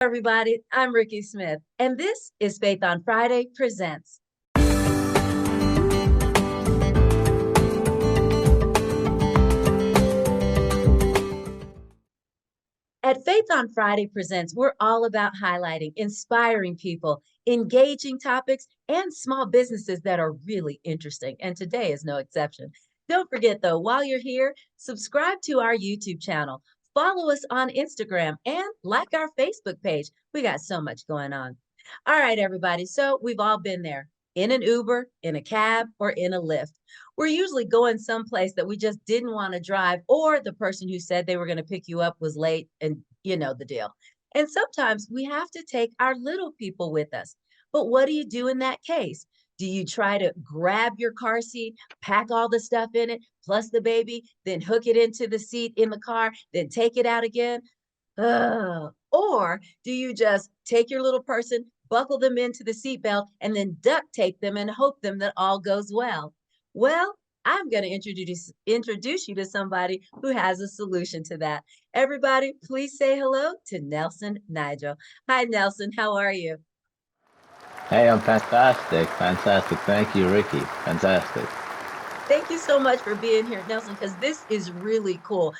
Everybody, I'm Ricky Smith, and this is Faith on Friday Presents. At Faith on Friday Presents, we're all about highlighting, inspiring people, engaging topics, and small businesses that are really interesting. And today is no exception. Don't forget, though, while you're here, subscribe to our YouTube channel, follow us on Instagram, and like our Facebook page. We got so much going on. All right, everybody. So we've all been there in an Uber, in a cab, or in a Lyft. We're usually going someplace that we just didn't want to drive, or the person who said they were going to pick you up was late, and you know the deal. And sometimes we have to take our little people with us. But what do you do in that case? Do you try to grab your car seat, pack all the stuff in it, plus the baby, then hook it into the seat in the car, then take it out again? Or do you just take your little person, buckle them into the seatbelt, and then duct tape them and hope them that all goes well? Well, I'm going to introduce you to somebody who has a solution to that. Everybody, please say hello to Nelson Nigel. Hi, Nelson. How are you? Hey, I'm fantastic. Fantastic. Thank you, Ricky. Fantastic. Thank you so much for being here, Nelson, because this is really cool.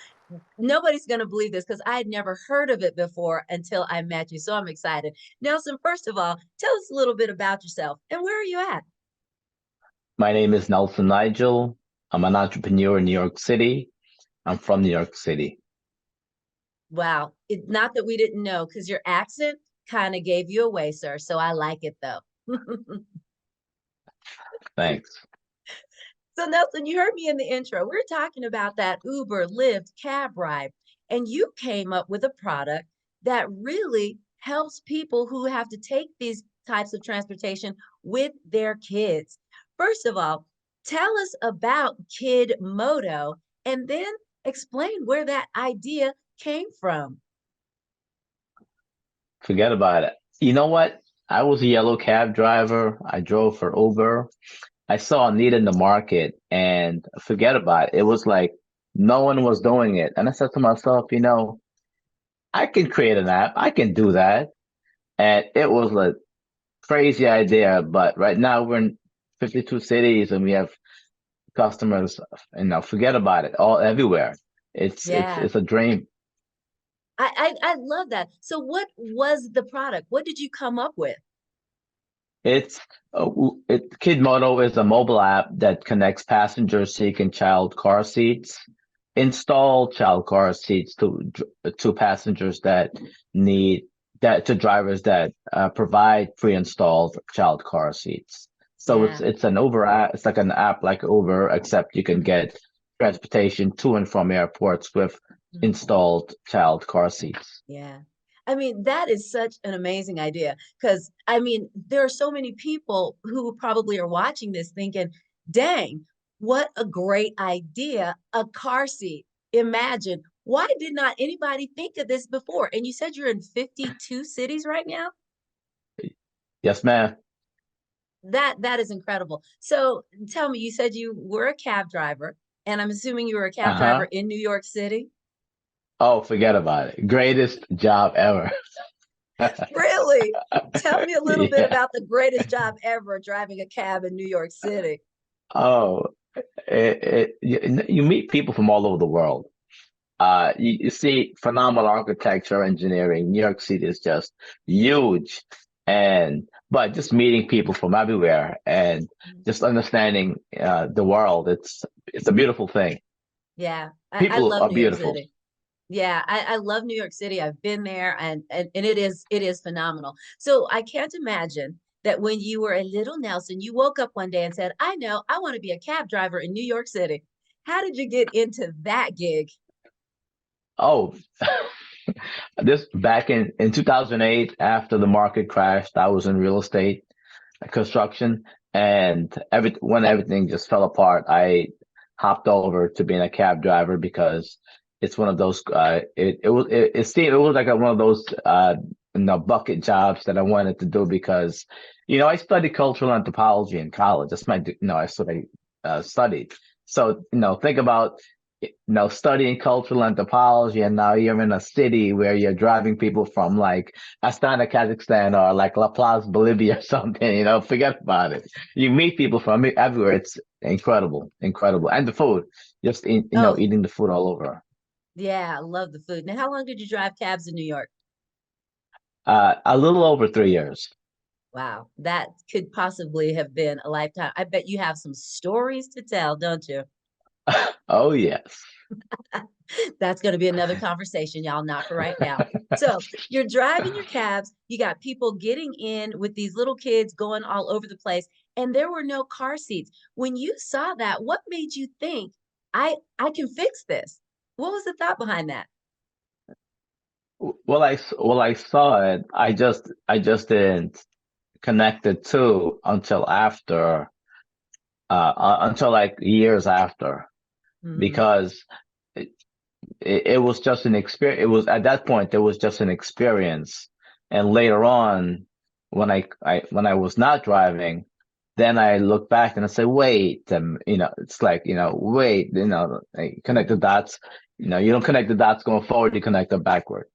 Nobody's going to believe this because I had never heard of it before until I met you. So I'm excited. Nelson, first of all, tell us a little bit about yourself and where are you at? My name is Nelson Nigel. I'm an entrepreneur in New York City. I'm from New York City. Wow. Not that we didn't know because your accent kind of gave you away, sir. So I like it though. Thanks. So Nelson, you heard me in the intro. We're talking about that Uber, Lyft, cab ride, and you came up with a product that really helps people who have to take these types of transportation with their kids. First of all, tell us about Kidmoto and then explain where that idea came from. Forget about it. You know what? I was a yellow cab driver. I drove for Uber. I saw a need in the market and forget about it. It was like no one was doing it. And I said to myself, I can create an app. I can do that. And it was a crazy idea. But right now we're in 52 cities and we have customers, forget about it, all everywhere. It's it's Yeah, it's a dream. I love that. So what was the product? What did you come up with? It's Kidmoto is a mobile app that connects passengers seeking child car seats, install child car seats to passengers that need that to drivers that provide pre-installed child car seats. So it's Yeah. it's an Uber app. It's like an app like Uber, except you can Mhm. get transportation to and from airports with Mhm. installed child car seats. Yeah. I mean, that is such an amazing idea because I mean, there are so many people who probably are watching this thinking, dang, what a great idea, a car seat. Imagine, why did not anybody think of this before? And you said you're in 52 cities right now? Yes, ma'am. That is incredible. So tell me, you said you were a cab driver, and I'm assuming you were a cab driver Uh-huh. in New York City? Oh, forget about it. Greatest job ever. Really? Tell me a little bit Yeah. about the greatest job ever driving a cab in New York City. Oh, you meet people from all over the world. You see phenomenal architecture, engineering. New York City is just huge, and but just meeting people from everywhere and just understanding the world. It's a beautiful thing. Yeah, I People love are New York beautiful. City. Yeah, I love New York City. I've been there and it is phenomenal. So I can't imagine that when you were a little Nelson, you woke up one day and said, I know, I want to be a cab driver in New York City. How did you get into that gig? Oh, this back in 2008, after the market crashed, I was in real estate construction, and when everything just fell apart, I hopped over to being a cab driver because it's one of those. It was like one of those bucket jobs that I wanted to do because I studied cultural anthropology in college. That's my that's what I studied. So think about. studying cultural anthropology, and now you're in a city where you're driving people from like Astana, Kazakhstan, or like La Paz, Bolivia, or something. Forget about it. You meet people from everywhere. It's incredible, incredible, and the food, just Oh, eating the food all over. yeah, I love the food. Now, how long did you drive cabs in New York? A little over 3 years. Wow, that could possibly have been a lifetime. I bet you have some stories to tell, don't you? Oh yes. That's going to be another conversation, y'all, not for right now. So you're driving your cabs, you got people getting in with these little kids going all over the place, and there were no car seats. When you saw that, what made you think, I can fix this? What was the thought behind that? Well, I saw it. I just didn't connect it to until like years after, Hmm. because it, it was just an experience. It was at that point, it was just an experience. And later on, when I was not driving, then I look back and I say, wait, it's like, wait, connect the dots. You don't connect the dots going forward, you connect them backward.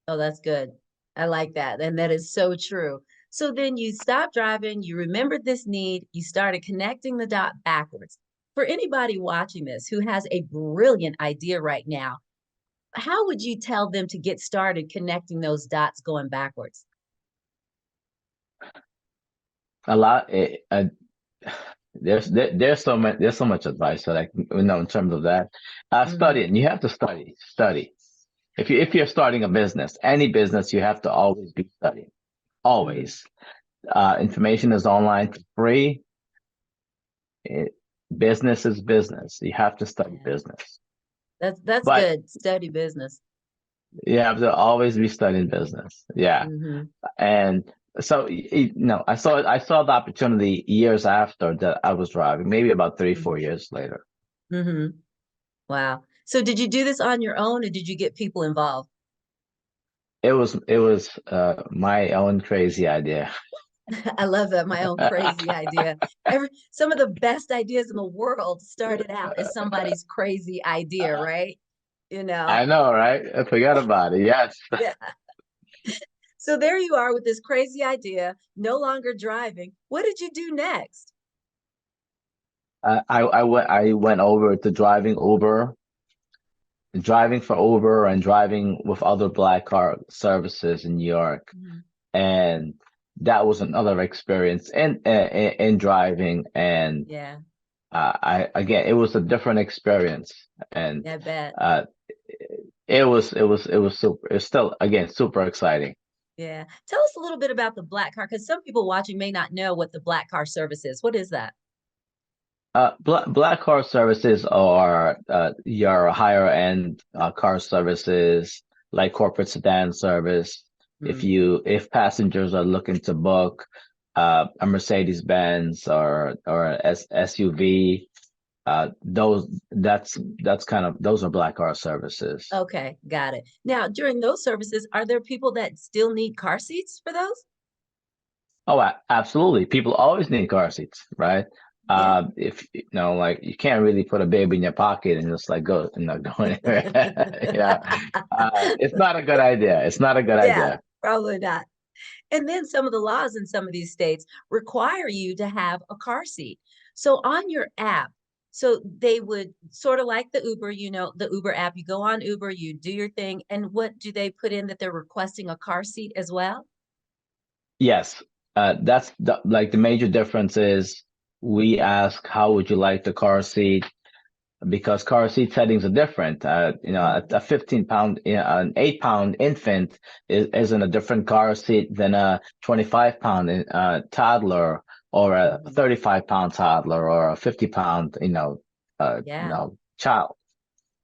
Oh, that's good. I like that. And that is so true. So then you stopped driving, you remembered this need, you started connecting the dot backwards. For anybody watching this who has a brilliant idea right now, how would you tell them to get started connecting those dots going backwards? A lot. There's so much advice that I can, in terms of that. Hmm. Study it. You have to study. If you're starting a business, any business, you have to always be studying. Hmm. Always. Information is online for free. It, Business is business. You have to study Yeah, business, that's but good. Study business. you have to always be studying business. Yeah, Hmm. and so I saw the opportunity years after that I was driving, maybe about three, Hmm. 4 years later. Hmm. Wow. So did you do this on your own or did you get people involved? It was my own crazy idea. I love that. My own crazy idea. Some of the best ideas in the world started out as somebody's crazy idea, right? You know. I know, right? I forgot about it. Yes. Yeah. So there you are with this crazy idea, no longer driving. What did you do next? I went over to driving for Uber and driving with other black car services in New York, Mhm. and that was another experience in driving. And Yeah, I again, it was a different experience, and I bet. uh, it was super. It's still again super exciting. Yeah. Tell us a little bit about the black car because some people watching may not know what the black car service is. What is that? Black car services are your higher end car services like corporate sedan service. Mm, If passengers are looking to book a Mercedes Benz or a SUV, that's kind of those are black car services. okay, got it. Now, during those services, are there people that still need car seats for those? Oh, absolutely. People always need car seats, right? Yeah. If like you can't really put a baby in your pocket and just like go, go anywhere. It's not a good idea. It's not a good Yeah, idea. probably not. And then some of the laws in some of these states require you to have a car seat. So on your app, so they would sort of like the Uber, the Uber app, you go on Uber, you do your thing. And what do they put in that they're requesting a car seat as well? Yes, that's like the major difference is we ask how would you like the car seat because car seat settings are different. A Mhm. 15 pound, an 8 pound infant is in a different car seat than a 25 pound toddler or a Mhm. 35 pound toddler or a 50 pound, Yeah, child.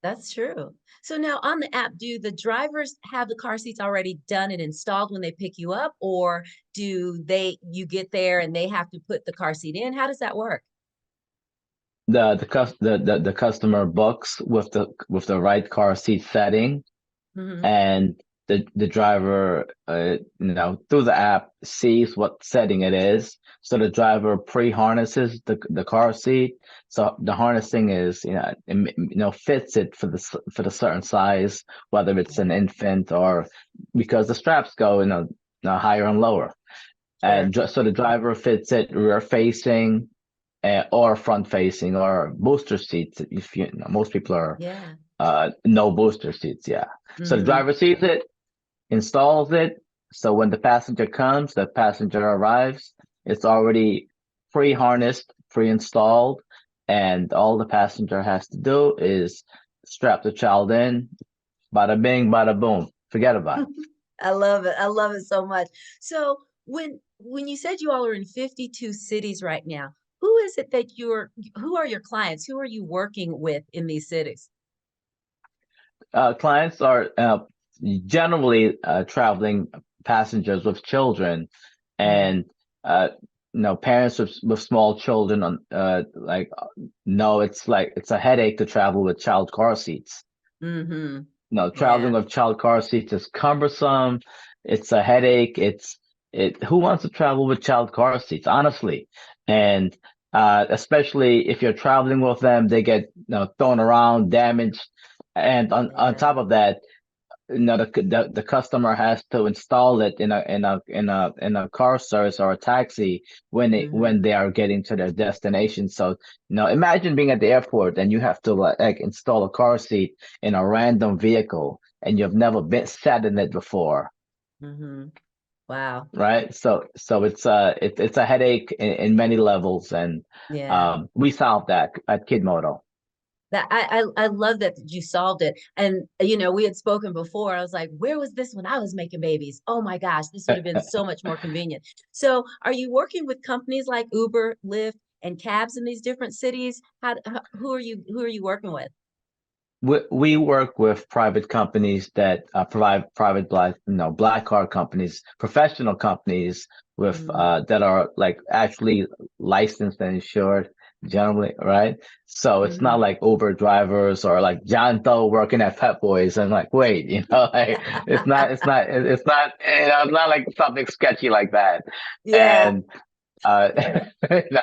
that's true. So now on the app, do the drivers have the car seats already done and installed when they pick you up, or do you get there and they have to put the car seat in? How does that work? The customer books with the right car seat setting Hmm. and the driver, through the app sees what setting it is. So the driver pre-harnesses the car seat. So the harnessing is, fits it for the certain size, whether it's an Yeah, infant or because the straps go, higher and lower. And sure. just so the driver fits it rear facing, or front facing or booster seats. If most people are Yeah. no booster seats. Yeah. So the Mm-hmm. driver sees it, installs it. So when the passenger comes, the passenger arrives, it's already pre-harnessed, pre-installed, and all the passenger has to do is strap the child in, bada bing, bada boom. Forget about it. I love it. I love it so much. So when you said you all are in 52 cities right now, who is it that who are your clients? Who are you working with in these cities? Clients are generally traveling passengers with children, Mm, and uh, parents with small children on no, it's a headache to travel with child car seats. mm-hmm. No, traveling Yeah. with child car seats is cumbersome. It's a headache. Who wants to travel with child car seats, honestly? And especially if you're traveling with them, they get thrown around, damaged, and on Yeah. top of that, the customer has to install it in a car service or a taxi when Mm-hmm. they are getting to their destination. So imagine being at the airport and you have to like install a car seat in a random vehicle and you've never been sat in it before, Mm-hmm. Wow. right? So it's a headache in many levels, and Yeah. we solved that at Kidmoto. That I love that you solved it. And we had spoken before. I was like, where was this when I was making babies? Oh my gosh, this would have been so much more convenient. So, are you working with companies like Uber, Lyft, and cabs in these different cities? Who are you working with? We work with private companies that provide private black card companies, professional companies with Mm, that are like actually licensed and insured generally, right? So it's not hmm like Uber drivers or like John Doe working at Pep Boys and like, wait, like it's not like something sketchy like that. Yeah, And uh, you know,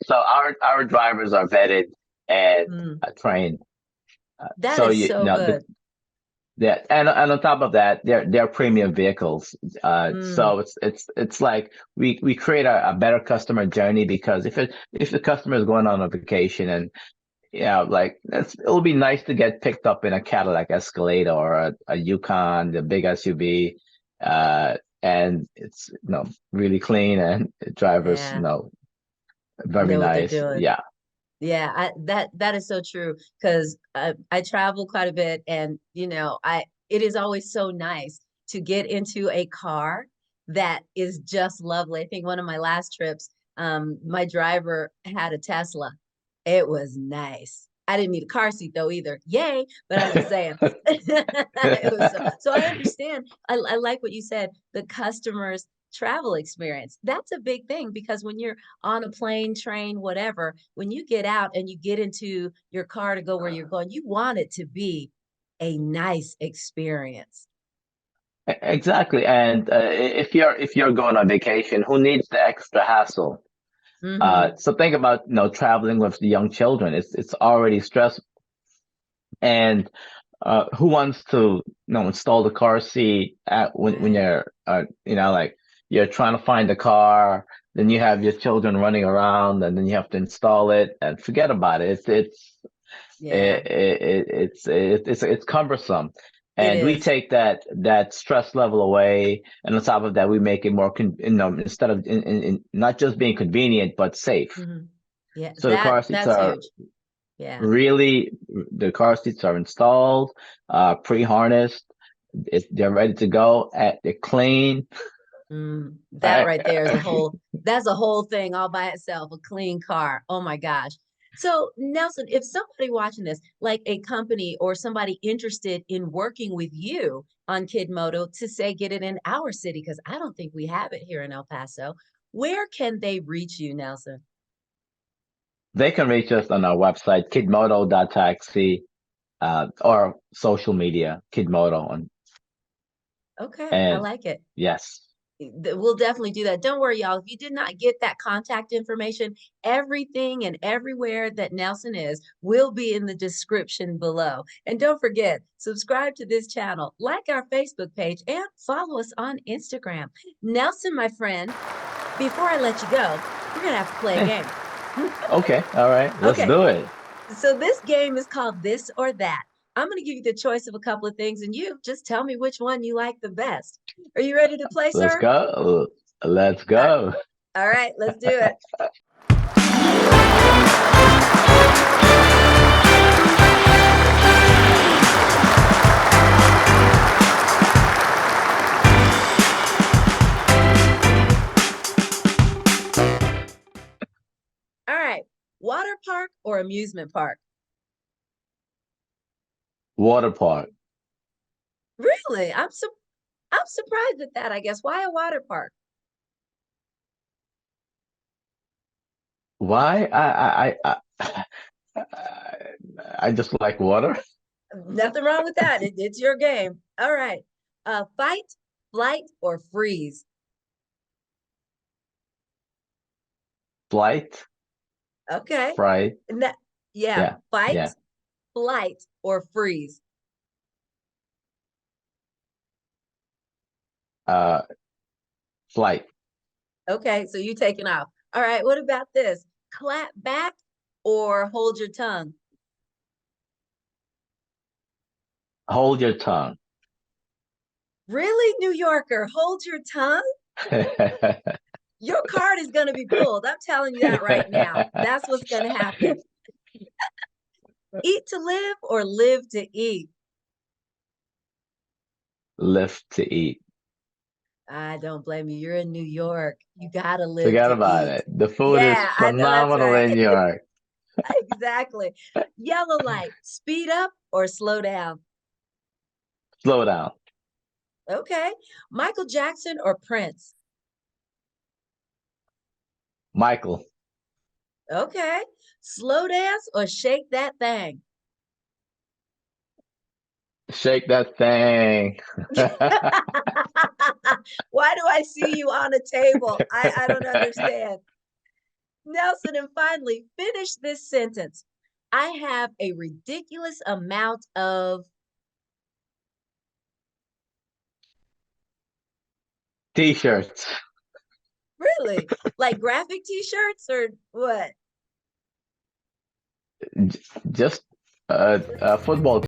so our drivers are vetted and mm, trained. that So is so good. yeah, and on top of that, they're premium vehicles. Mm, So it's like we create a better customer journey because if the customer is going on a vacation and like it'll be nice to get picked up in a Cadillac Escalade or a Yukon, the big SUV, and it's really clean and drivers yeah, very know what they're nice. doing. Yeah. Yeah, that is so true because I travel quite a bit, and I it is always so nice to get into a car that is just lovely. I think one of my last trips, my driver had a Tesla. It was nice. I didn't need a car seat though either. Yay! But I'm just saying, it was so. I understand. I like what you said. The customers travel experience. That's a big thing because when you're on a plane, train, whatever, when you get out and you get into your car to go where you're going, you want it to be a nice experience. Exactly. And if you're going on vacation, who needs the extra hassle? Mm-hmm. So think about traveling with the young children. It's already stressful, and who wants to install the car seat when Right. you're like you're trying to find the car, then you have your children running around, and then you have to install it, and forget about it. Yeah, It's cumbersome, it and we is. take that stress level away, and on top of that, we make it more instead of not just being convenient but safe. Mm-hmm. Yeah, So that's huge. Yeah. the car seats are installed, pre-harnessed, they're ready to go, they're clean. That Right? right there is that's a whole thing all by itself, a clean car. Oh my gosh. So, Nelson, if somebody watching this, like a company or somebody interested in working with you on Kidmoto to say get it in our city, because I don't think we have it here in El Paso, where can they reach you, Nelson? They can reach us on our website, kidmoto.taxi, or social media, Kidmoto. Okay, I And like it. yes, We'll definitely do that. Don't worry, y'all. If you did not get that contact information, everything and everywhere that Nelson is will be in the description below. And don't forget, subscribe to this channel, like our Facebook page, and follow us on Instagram. Nelson, my friend, before I let you go, we're going to have to play a eh, game. okay, all right, let's Okay, do it. so this game is called This or That. I'm going to give you the choice of a couple of things, and you just tell me which one you like the best. Are you ready to play, Let's sir? go. Let's Uh, go. All right, let's do it. All right. Water park or amusement park? Water park. Really? I'm surprised at that, I guess. Why a water park? Why? I just like water. Nothing wrong with that. It's your game. All right. Fight, flight, or freeze? Flight, Okay. fright. And that, yeah, Yeah, fight, yeah. flight, or freeze. Uh, flight. Okay, so you taking off. All right, what about this? Clap back or hold your tongue? Hold your tongue. Really, New Yorker, hold your tongue? Your card is going to be pulled. I'm telling you that right now. That's what's going to happen. Eat to live or live to eat? Lift to eat. I don't blame you. You're in New York. You got to live Forget to about eat. it. The food is Yeah, I know that's phenomenal right. in New York. Exactly. Yellow light, speed up or slow down? Slow down. Okay. Michael Jackson or Prince? Michael, Okay. Slow dance or shake that thing? shake that thing. Why do I see you on a table? I don't understand. Nelson, and finally, finish this sentence. I have a ridiculous amount of T-shirts. really like graphic t-shirts or what? Just football